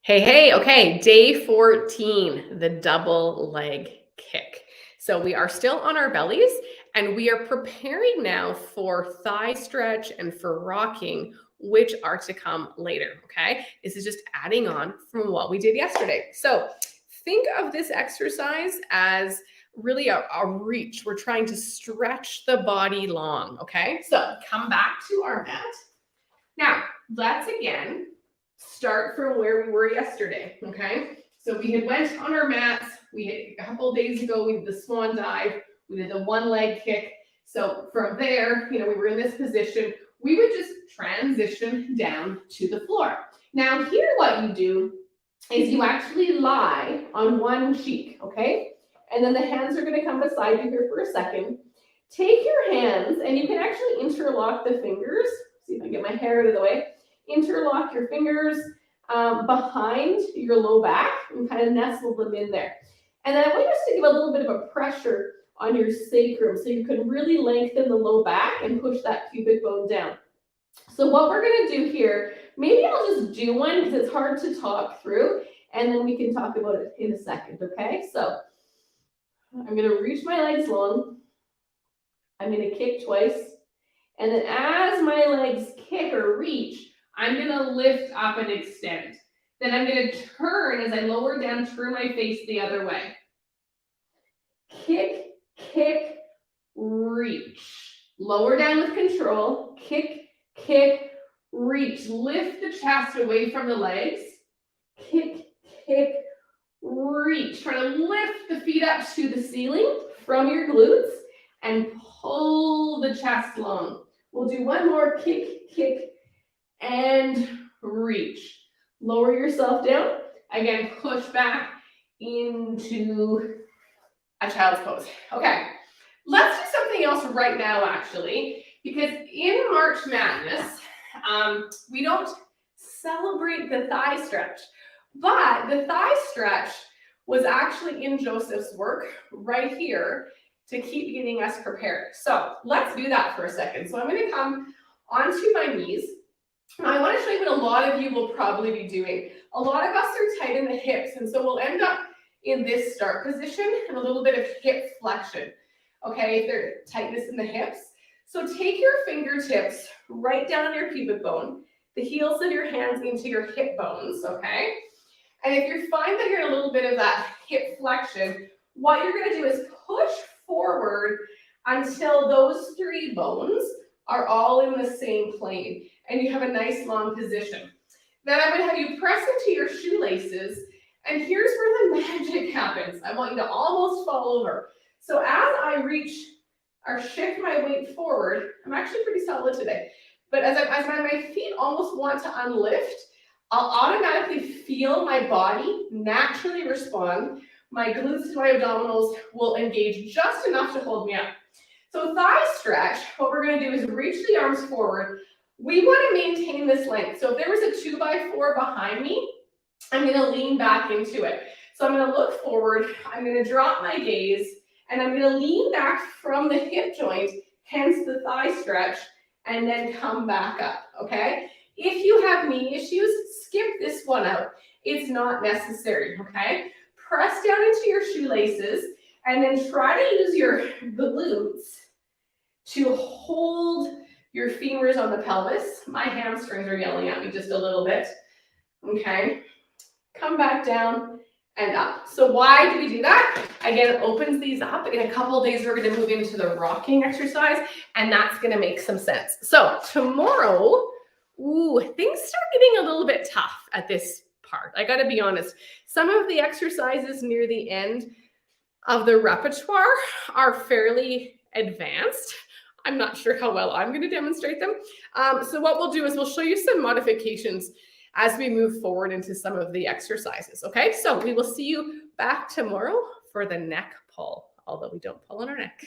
Hey, okay, day 14, the double leg kick. So we are still on our bellies and we are preparing now for thigh stretch and for rocking, which are to come later. Okay, this is just adding on from what we did yesterday. So think of this exercise as really a reach. We're trying to stretch the body long. Okay, so come back to our mat. Now, let's again start from where we were yesterday, okay? So we had went on our mats. We had a couple of days ago, we did the swan dive. We did the one leg kick. So from there, we were in this position. We would just transition down to the floor. Now here what you do is you actually lie on one cheek, okay? And then the hands are gonna come beside you here for a second. Take your hands and you can actually interlock the fingers. See if I can get my hair out of the way. Interlock your fingers behind your low back and kind of nestle them in there. And then I want you to give a little bit of a pressure on your sacrum so you can really lengthen the low back and push that pubic bone down. So what we're going to do here, maybe I'll just do one because it's hard to talk through, and then we can talk about it in a second, okay? So I'm going to reach my legs long. I'm going to kick twice. And then as my legs kick or reach, I'm going to lift up and extend. Then I'm going to turn as I lower down, turn my face the other way. Kick, kick, reach. Lower down with control. Kick, kick, reach. Lift the chest away from the legs. Kick, kick, reach. Try to lift the feet up to the ceiling from your glutes and pull the chest long. We'll do one more. Kick, kick, and reach. Lower yourself down. Again, push back into a child's pose. Okay, let's do something else right now, actually, because in March Madness, we don't celebrate the thigh stretch, but the thigh stretch was actually in Joseph's work right here to keep getting us prepared. So let's do that for a second. So I'm going to come onto my knees. Now I want to show you what a lot of you will probably be doing. A lot of us are tight in the hips, and so we'll end up in this start position and a little bit of hip flexion. Okay, if there's tightness in the hips. So take your fingertips right down on your pubic bone, the heels of your hands into your hip bones, okay? And if you find that you're in a little bit of that hip flexion, what you're going to do is push forward until those three bones are all in the same plane and you have a nice long position. Then I'm going to have you press into your shoelaces, and here's where the magic happens. I want you to almost fall over. So as I reach or shift my weight forward, I'm actually pretty solid today, but as my feet almost want to unlift, I'll automatically feel my body naturally respond. My glutes and my abdominals will engage just enough to hold me up. So thigh stretch, what we're going to do is reach the arms forward. We want to maintain this length. So if there was a 2x4 behind me, I'm going to lean back into it. So I'm going to look forward. I'm going to drop my gaze, and I'm going to lean back from the hip joint, hence the thigh stretch, and then come back up, okay? If you have knee issues, skip this one out. It's not necessary, okay? Press down into your shoelaces, and then try to use your glutes to hold your femurs on the pelvis. My hamstrings are yelling at me just a little bit, okay? Come back down and up. So why do we do that? Again, it opens these up. In a couple of days, we're going to move into the rocking exercise, and that's going to make some sense. So tomorrow, things start getting a little bit tough at this part. I got to be honest. Some of the exercises near the end of the repertoire are fairly advanced. I'm not sure how well I'm going to demonstrate them. So what we'll do is we'll show you some modifications as we move forward into some of the exercises. Okay, so we will see you back tomorrow for the neck pull, although we don't pull on our neck.